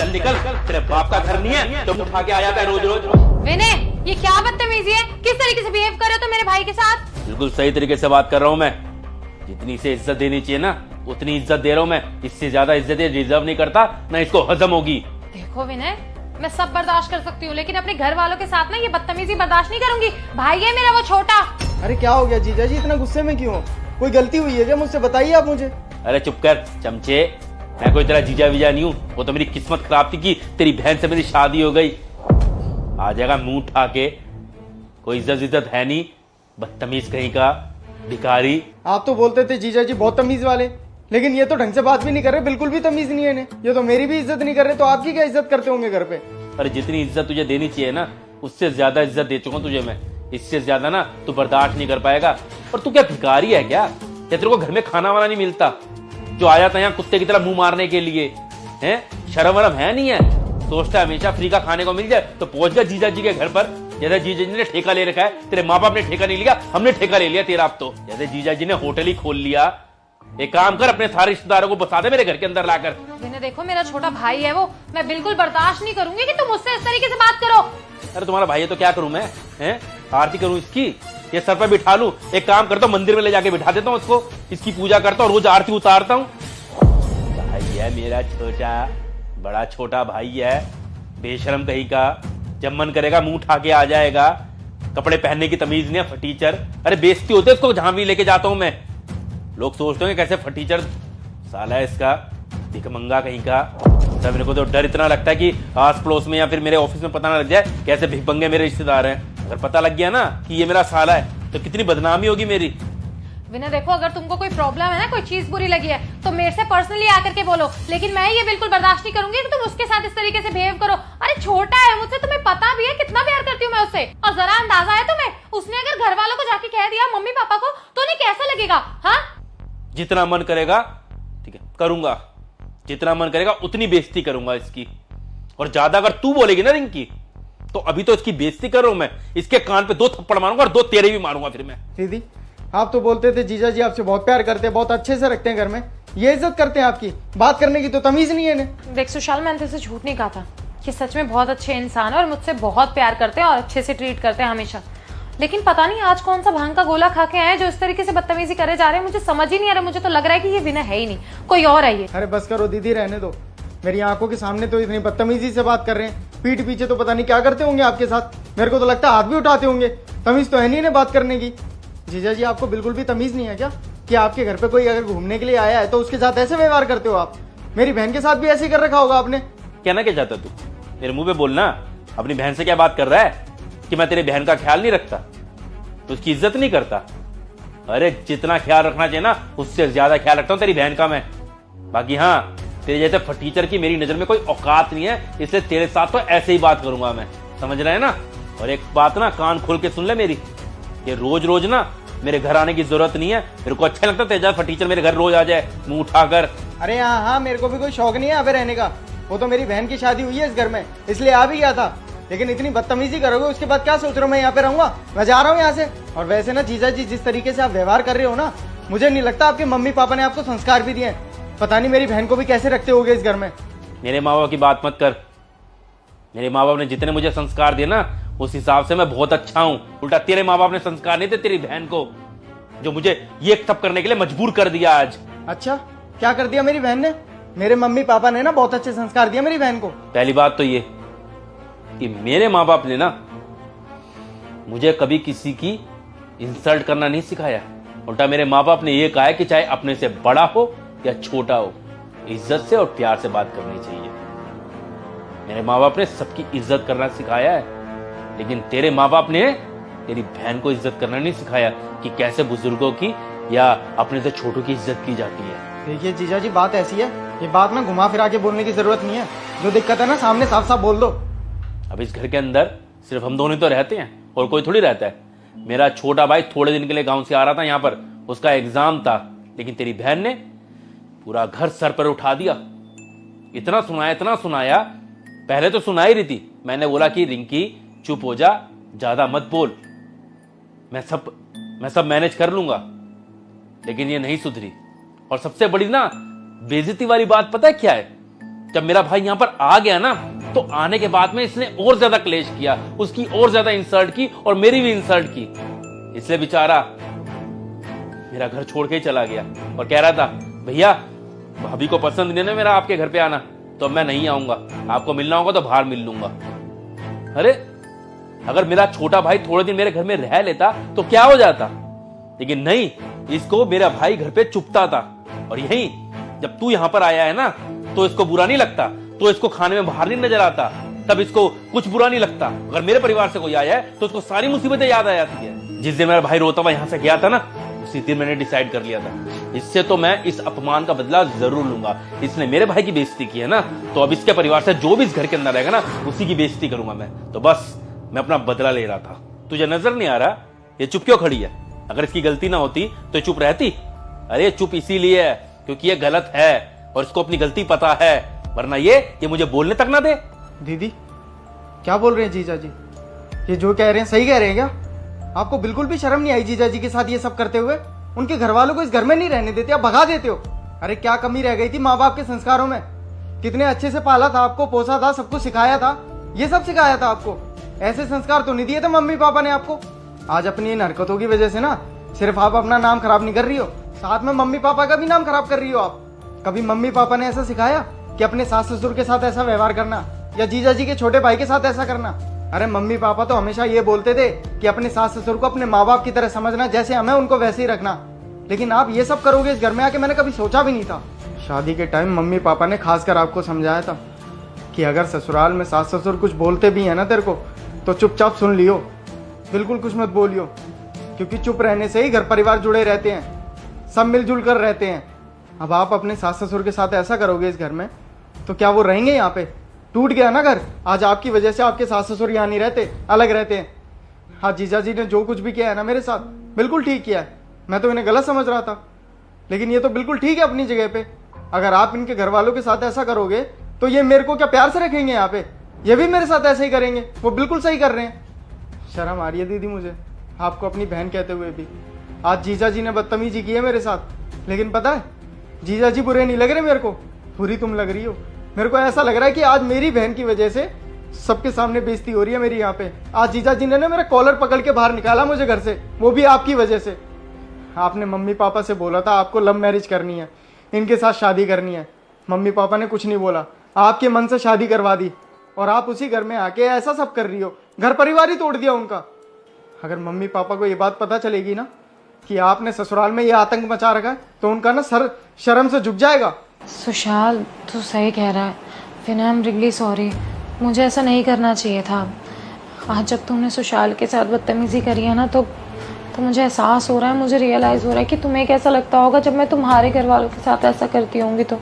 चल निकल, तेरे बाप का घर नहीं है तुम उठा के आ जाता है रोज रोज। विनय, ये क्या बदतमीजी है? किस तरीके से बिहेव कर रहे हो तुम मेरे भाई के साथ? बिल्कुल सही तरीके से बात कर रहा हूँ मैं। जितनी इसे इज्जत देनी चाहिए ना उतनी इज्जत दे रहा हूँ मैं। इससे ज्यादा इज्जत ये डिजर्व नहीं करता, ना इसको हजम होगी। देखो विनय, मैं सब बर्दाश्त कर सकती हूँ, लेकिन अपने घर वालों के साथ ना ये बदतमीजी बर्दाश्त नहीं करूंगी। भाई है मेरा वो छोटा। अरे क्या हो गया जीजा जी, इतना गुस्से में क्यों हो? कोई गलती हुई है क्या? मुझसे बताइए आप मुझे। अरे चुप कर चमचे, मैं कोई तेरा जीजा वीजा नहीं हूँ। वो तो मेरी किस्मत खराब थी कि तेरी बहन से मेरी शादी हो गई। आ जाएगा मुंह उठा के, कोई इज्जत है नहीं, बदतमीज कहीं का, भिखारी। आप तो बोलते थे जीजा जी बहुत तमीज वाले, लेकिन ये तो ढंग से बात भी नहीं कर रहे, बिल्कुल भी तमीज नहीं है इन्हें। ये तो मेरी भी इज्जत नहीं कर रहे, तो आपकी क्या इज्जत करते होंगे घर पे? अरे जितनी इज्जत तुझे देनी चाहिए ना उससे ज्यादा इज्जत दे चुका हूं तुझे मैं। इससे ज्यादा ना तू बर्दाश्त नहीं कर पाएगा। और तू क्या भिखारी है क्या? तेरे को घर में खाना वाना नहीं मिलता जो आ जाता है यहाँ कुत्ते की तरह मुंह मारने के लिए? हैं, शर्म वरम है नहीं है? सोचता है हमेशा फ्री का खाने को मिल जाए तो पहुंच गया जीजा जी के घर पर। जैसे जीजा जी ने ठेका ले रखा है, तेरे माँ बाप ने ठेका नहीं लिया, हमने ठेका ले लिया तेरा। अब तो जैसे जीजा जी ने होटल ही खोल लिया। एक काम कर, अपने सारे रिश्तेदारों को बता दे मेरे घर के अंदर लाकर। विनय देखो, मेरा छोटा भाई है वो, मैं बिल्कुल बर्दाश्त नहीं करूंगी कि तुम मुझसे इस तरीके से बात करो। अरे तुम्हारा भाई है तो क्या करूं मैं? हैं, आरती करूं इसकी? ये सर पर बिठा लूं? एक काम करता हूं, मंदिर में ले जाके बिठा देता हूं उसको, इसकी पूजा करता हूं, रोज आरती उतारता हूं। भाई है मेरा छोटा, बड़ा छोटा भाई है, बेशरम कहीं का। जब मन करेगा मुंह उठा के आ जाएगा। कपड़े पहनने की तमीज नहीं है, फटीचर। अरे बेइज्जती होती है उसको जहां भी लेके जाता हूं मैं। लोग सोचते होंगे कैसे फटीचर साला है इसका, भिखमंगा कहीं का। तब मेरे को तो डर इतना लगता है कि आस पड़ोस में या फिर मेरे ऑफिस में पता ना लग जाए कैसे भिखमंगे मेरे रिश्तेदार हैं। अगर पता लग गया ना कि ये मेरा साला है तो कितनी बदनामी होगी मेरी। विनय देखो, अगर तुमको कोई प्रॉब्लम है ना, कोई चीज बुरी लगी है तो मेरे से पर्सनली आकर के बोलो, लेकिन मैं ये बिल्कुल बर्दाश्त नहीं करूंगी कि तुम उसके साथ इस तरीके से बिहेव करो। अरे छोटा है मुझसे, तुम्हें पता भी है कितना प्यार करती हूँ मैं उससे। और जरा अंदाजा है तुम्हें, उसने अगर घर वालों को जाके कह दिया मम्मी पापा को, तो उन्हें कैसा लगेगा? हाँ, जितना मन करेगा ठीक है करूंगा, जितना मन करेगा उतनी बेइज्जती करूंगा इसकी। और ज्यादा अगर तू बोलेगी ना रिंकी, तो अभी तो इसकी बेइज्जती कर रहा हूं मैं। इसके कान पे 2 थप्पड़ मारूंगा और 2 तेरे भी मारूंगा फिर मैं। दीदी, आप तो बोलते थे जीजा जी आपसे बहुत प्यार करते हैं, बहुत अच्छे से रखते हैं घर में, ये इज्जत करते हैं आपकी, बात करने की तो तमीज नहीं है इन्हें। देख सुशाल, मैंने तुझसे झूठ नहीं कहा था कि सच में बहुत अच्छे इंसान है और मुझसे बहुत प्यार करते हैं और अच्छे से ट्रीट करते हैं हमेशा। लेकिन पता नहीं आज कौन सा भांग का गोला खा के आए जो इस तरीके से बदतमीजी करे जा रहे हैं। मुझे समझ ही नहीं आ रहा, मुझे तो लग रहा है कि ये विनय है ही नहीं, कोई और है ये। अरे बस करो दीदी, रहने दो। मेरी आंखों के सामने तो इतनी बदतमीजी से बात कर रहे हैं, पीठ पीछे तो पता नहीं क्या करते होंगे आपके साथ। मेरे को तो लगता है हाथ भी उठाते होंगे। तमीज तो है नहीं इन्हें बात करने की। जीजा जी, आपको बिल्कुल भी तमीज नहीं है क्या कि आपके घर पे कोई अगर घूमने के लिए आया है तो उसके साथ ऐसे व्यवहार करते हो आप? मेरी बहन के साथ भी ऐसे ही कर रखा होगा आपने। कहना क्या चाहता तू? मेरे मुंह पे बोलना। अपनी बहन से क्या बात कर रहा है कि मैं तेरी बहन का ख्याल नहीं रखता, तो उसकी इज्जत नहीं करता? अरे जितना ख्याल रखना चाहिए ना उससे ज्यादा ख्याल रखता हूं तेरी बहन का मैं। बाकी हाँ, तेरे जैसे फटीचर की मेरी नजर में कोई औकात नहीं है, इसलिए तेरे साथ तो ऐसे ही बात करूंगा मैं, समझ रहे हैं ना? और एक बात ना कान खोल के सुन ले मेरी, ये रोज रोज ना मेरे घर आने की जरूरत नहीं है। मेरे को अच्छा लगता है तेजा फटीचर मेरे घर रोज आ जाए मुंह उठाकर। अरे हाँ, मेरे को भी कोई शौक नहीं है यहाँ पे रहने का। वो तो मेरी बहन की शादी हुई है इस घर में, इसलिए आ भी गया था। लेकिन इतनी बदतमीजी करोगे उसके बाद क्या सोच रहे हो मैं यहाँ पे रहूंगा? मैं जा रहा हूँ यहाँ से। और वैसे ना जीजा जी, जिस तरीके से आप व्यवहार कर रहे हो ना, मुझे नहीं लगता आपके मम्मी पापा ने आपको संस्कार भी दिए हैं। पता नहीं मेरी बहन को भी कैसे रखते होगे इस घर में। मेरे माँ बाप की बात मत कर। मेरे माँ बाप ने जितने मुझे संस्कार दिए ना उस हिसाब से मैं बहुत अच्छा हूँ। उल्टा तेरे माँ बाप ने संस्कार नहीं थे तेरी बहन को, जो मुझे ये सब करने के लिए मजबूर कर दिया आज। अच्छा, क्या कर दिया मेरी बहन ने? मेरे मम्मी पापा ने ना बहुत अच्छे संस्कार दिए मेरी बहन को। पहली बात तो ये कि मेरे माँ बाप ने ना मुझे कभी किसी की इंसल्ट करना नहीं सिखाया। उल्टा मेरे माँ बाप ने ये कहा है कि चाहे अपने से बड़ा हो या छोटा हो, इज्जत से और प्यार से बात करनी चाहिए। मेरे माँ बाप ने सबकी इज्जत करना सिखाया है, लेकिन तेरे माँ बाप ने तेरी बहन को इज्जत करना नहीं सिखाया कि कैसे बुजुर्गों की या अपने से छोटों की इज्जत की जाती है। देखिए जीजा जी, बात ऐसी है, ये बात ना घुमा फिरा के बोलने की जरूरत नहीं है। जो दिक्कत है ना सामने साफ साफ बोल दो। अब इस घर के अंदर सिर्फ हम दोनों ही तो रहते हैं और कोई थोड़ी रहता है। मेरा छोटा भाई थोड़े दिन के लिए गांव से आ रहा था यहाँ पर, उसका एग्जाम था, लेकिन तेरी बहन ने पूरा घर सर पर उठा दिया। इतना सुनाया इतना सुनाया, पहले तो सुना ही रही थी। मैंने बोला कि रिंकी चुप हो जा, ज्यादा मत बोल, मैं सब मैनेज कर लूंगा, लेकिन ये नहीं सुधरी। और सबसे बड़ी ना बेइज्जती वाली बात पता है क्या है? जब मेरा भाई यहां पर आ गया ना, तो आने के बाद में इसने और ज्यादा क्लेश किया, उसकी और ज्यादा इंसल्ट की और मेरी भी इंसल्ट की। इसलिए बेचारा मेरा घर छोड़ के ही चला गया और कह रहा था भैया भाभी को पसंद नहीं ना मेरा आपके घर पे आना, तो मैं नहीं आऊंगा, आपको मिलना होगा तो बाहर मिल लूंगा। अरे अगर मेरा छोटा भाई थोड़े दिन मेरे घर में रह लेता तो क्या हो जाता, लेकिन नहीं, इसको मेरा भाई घर पे चुपता था। और यही जब तू यहां पर आया है ना, तो इसको बुरा नहीं लगता, तो इसको खाने में बाहर नहीं नजर आता, तब इसको कुछ बुरा नहीं लगता। अगर मेरे परिवार से कोई आया है तो उसको सारी मुसीबतें याद आ जाती है। जिस दिन मेरा भाई रोता हुआ यहां से गया था ना, उसी दिन मैंने डिसाइड कर लिया था, इससे तो मैं इस अपमान का बदला जरूर लूंगा। इसने मेरे भाई की बेइज्जती की है ना, तो अब इसके परिवार से जो भी इस घर के अंदर रहेगा ना, उसी की बेइज्जती करूंगा मैं। तो बस मैं अपना बदला ले रहा था। तुझे नजर नहीं आ रहा ये चुप क्यों खड़ी है? अगर इसकी गलती ना होती तो चुप रहती। अरे चुप इसीलिए है क्योंकि ये गलत है और इसको अपनी गलती पता है, वरना ये मुझे बोलने तक ना दे। दीदी क्या बोल रहे हैं जीजा जी? ये जो कह रहे हैं सही कह रहे हैं क्या? आपको बिल्कुल भी शर्म नहीं आई जीजा जी के साथ ये सब करते हुए? उनके घर वालों को इस घर में नहीं रहने देते, आप भगा देते हो। अरे क्या कमी रह गई थी माँ बाप के संस्कारों में? कितने अच्छे से पाला था, आपको पोसा था, सब कुछ सिखाया था, ये सब सिखाया था आपको। ऐसे संस्कार तो नहीं दिए थे मम्मी पापा ने आपको। आज अपनी इन हरकतों की वजह से ना सिर्फ आप अपना नाम खराब नहीं कर रही हो, साथ में मम्मी पापा का भी नाम खराब कर रही हो आप। कभी मम्मी पापा ने ऐसा सिखाया कि अपने सास ससुर के साथ ऐसा व्यवहार करना, या जीजा जी के छोटे भाई के साथ ऐसा करना? अरे मम्मी पापा तो हमेशा ये बोलते थे कि अपने सास ससुर को अपने माँ बाप की तरह समझना, जैसे हमें उनको वैसे ही रखना। लेकिन आप ये सब करोगे इस घर में आके, मैंने कभी सोचा भी नहीं था। शादी के टाइम मम्मी पापा ने खासकर आपको समझाया था कि अगर ससुराल में सास ससुर कुछ बोलते भी है ना तेरे को, तो चुपचाप सुन लियो, बिल्कुल कुछ मत बोलियो, क्योंकि चुप रहने से ही घर परिवार जुड़े रहते हैं, सब मिलजुल कर रहते हैं। अब आप अपने सास ससुर के साथ ऐसा करोगे इस घर में, तो क्या वो रहेंगे यहाँ पे? टूट गया ना घर। आज आपकी वजह से आपके सास ससुर यहाँ नहीं रहते, अलग रहते हैं। हाँ, जीजा जी ने जो कुछ भी किया है ना मेरे साथ, बिल्कुल ठीक किया है। मैं तो इन्हें गलत समझ रहा था, लेकिन ये तो बिल्कुल ठीक है अपनी जगह पे। अगर आप इनके घर वालों के साथ ऐसा करोगे तो ये मेरे को क्या प्यार से रखेंगे यहाँ पे? ये भी मेरे साथ ऐसे ही करेंगे। वो बिल्कुल सही कर रहे हैं। शर्म आ रही है दीदी मुझे आपको अपनी बहन कहते हुए भी। आज जीजा जी ने बदतमीजी की है मेरे साथ, लेकिन पता है जीजा जी बुरे नहीं लग रहे मेरे को, बुरी तुम लग रही हो। मेरे को ऐसा लग रहा है कि आज मेरी बहन की वजह से सबके सामने बेइज्जती हो रही है मेरी यहाँ पे। आज जीजा जी ने ना मेरा कॉलर पकड़ के बाहर निकाला मुझे घर से, वो भी आपकी वजह से। आपने मम्मी पापा से बोला था आपको लव मैरिज करनी है, इनके साथ शादी करनी है। मम्मी पापा ने कुछ नहीं बोला, आपके मन से शादी करवा दी, और आप उसी घर में आके ऐसा सब कर रही हो, घर परिवार ही तोड़ दिया उनका। अगर मम्मी पापा को ये बात पता चलेगी ना कि आपने ससुराल में ये आतंक मचा रखा है, तो उनका ना सर शर्म से झुक जाएगा। सुशाल तू सही कह रहा है, विनय आई एम रियली सॉरी, मुझे ऐसा नहीं करना चाहिए था। आज जब तुमने सुशाल के साथ बदतमीजी करी है ना, तो मुझे एहसास हो रहा है, मुझे रियलाइज़ हो रहा है कि तुम्हें कैसा लगता होगा जब मैं तुम्हारे घर वालों के साथ ऐसा करती होंगी तो।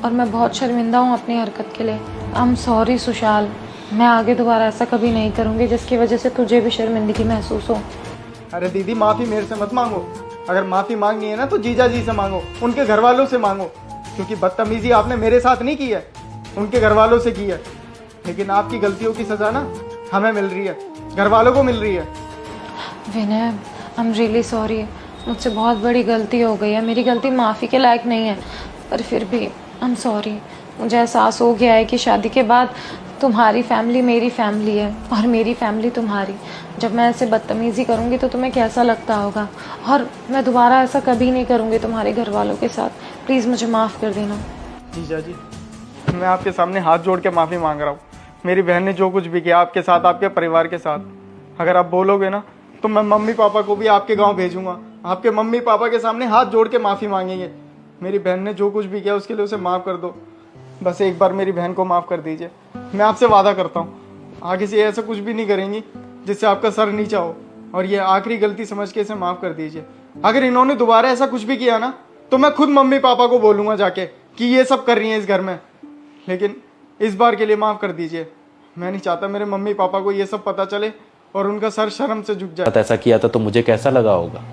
और मैं बहुत शर्मिंदा हूँ अपनी हरकत के लिए। आई एम सॉरी सुशाल, मैं आगे दोबारा ऐसा कभी नहीं करूँगी जिसकी वजह से तुझे भी शर्मिंदगी महसूस हो। अरे दीदी माफ़ी मेरे से मत मांगो, अगर माफ़ी मांगनी है ना तो जीजा जी से मांगो, उनके घर वालों से मांगो, क्योंकि बदतमीजी आपने मेरे साथ नहीं की है, उनके घर वालों से की है। लेकिन आपकी गलतियों की सज़ा ना हमें मिल रही है, घर वालों को मिल रही है। विनय आई एम रियली सॉरी, मुझसे बहुत बड़ी गलती हो गई है, मेरी गलती माफ़ी के लायक नहीं है, पर फिर भी आई एम सॉरी। मुझे एहसास हो गया है कि शादी के बाद तुम्हारी फैमिली मेरी फैमिली है और मेरी फैमिली तुम्हारी। जब मैं ऐसे बदतमीज़ी करूँगी तो तुम्हें कैसा लगता होगा, और मैं दोबारा ऐसा कभी नहीं करूँगी तुम्हारे घर वालों के साथ। प्लीज़ मुझे माफ़ कर देना। जीजा जी मैं आपके सामने हाथ जोड़ के माफ़ी मांग रहा हूँ। मेरी बहन ने जो कुछ भी किया आपके साथ, आपके परिवार के साथ, अगर आप बोलोगे ना तो मैं मम्मी पापा को भी आपके गांव भेजूंगा, आपके मम्मी पापा के सामने हाथ जोड़ के माफ़ी मांगेंगे। मेरी बहन ने जो कुछ भी किया उसके लिए उसे माफ़ कर दो, बस एक बार मेरी बहन को माफ़ कर दीजिए। मैं आपसे वादा करता हूँ आगे से ऐसा कुछ भी नहीं करेंगी जिससे आपका सर नीचा हो, और ये आखिरी गलती समझ के इसे माफ़ कर दीजिए। अगर इन्होंने दोबारा ऐसा कुछ भी किया ना तो मैं खुद मम्मी पापा को बोलूँगा जाके कि ये सब कर रही हैं इस घर में, लेकिन इस बार के लिए माफ़ कर दीजिए। मैं नहीं चाहता मेरे मम्मी पापा को ये सब पता चले और उनका सर शर्म से झुक जाए। ऐसा किया था तो मुझे कैसा लगा होगा?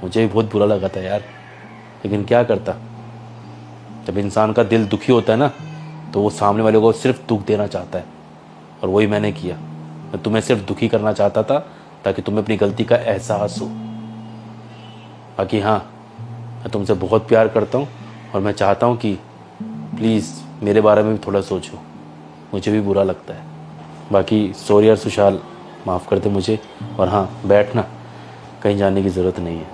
मुझे भी बहुत बुरा लगा था यार, लेकिन क्या करता, जब इंसान का दिल दुखी होता है ना तो वो सामने वाले को सिर्फ दुख देना चाहता है, और वही मैंने किया। मैं तुम्हें सिर्फ दुखी करना चाहता था ताकि तुम्हें अपनी गलती का एहसास हो। बाकी हाँ, मैं तुमसे बहुत प्यार करता हूँ और मैं चाहता हूँ कि प्लीज़ मेरे बारे में भी थोड़ा सोचो, मुझे भी बुरा लगता है। बाकी सॉरी यार सुशाल, माफ़ कर दे मुझे। और हाँ, बैठना, कहीं जाने की ज़रूरत नहीं है।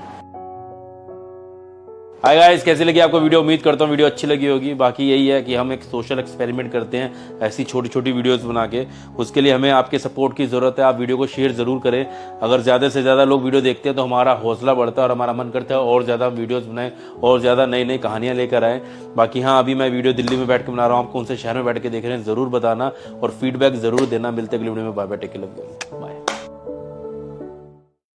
हाय गाइस, कैसी लगी आपको वीडियो? उम्मीद करता हूँ वीडियो अच्छी लगी होगी। बाकी यही है कि हम एक सोशल एक्सपेरिमेंट करते हैं ऐसी छोटी छोटी वीडियोस बना के। उसके लिए हमें आपके सपोर्ट की ज़रूरत है। आप वीडियो को शेयर ज़रूर करें। अगर ज़्यादा से ज़्यादा लोग वीडियो देखते हैं तो हमारा हौसला बढ़ता है और हमारा मन करता है और ज़्यादा वीडियोज़ बनाएं और ज़्यादा नई नई कहानियाँ लेकर आएँ। बाकी हाँ, अभी मैं वीडियो दिल्ली में बैठ के बना रहा हूँ, आप कौन से शहर में बैठ के देख रहे हैं ज़रूर बताना और फीडबैक ज़रूर देना। मिलते अगली वीडियो में। Bye bye, take care, love you.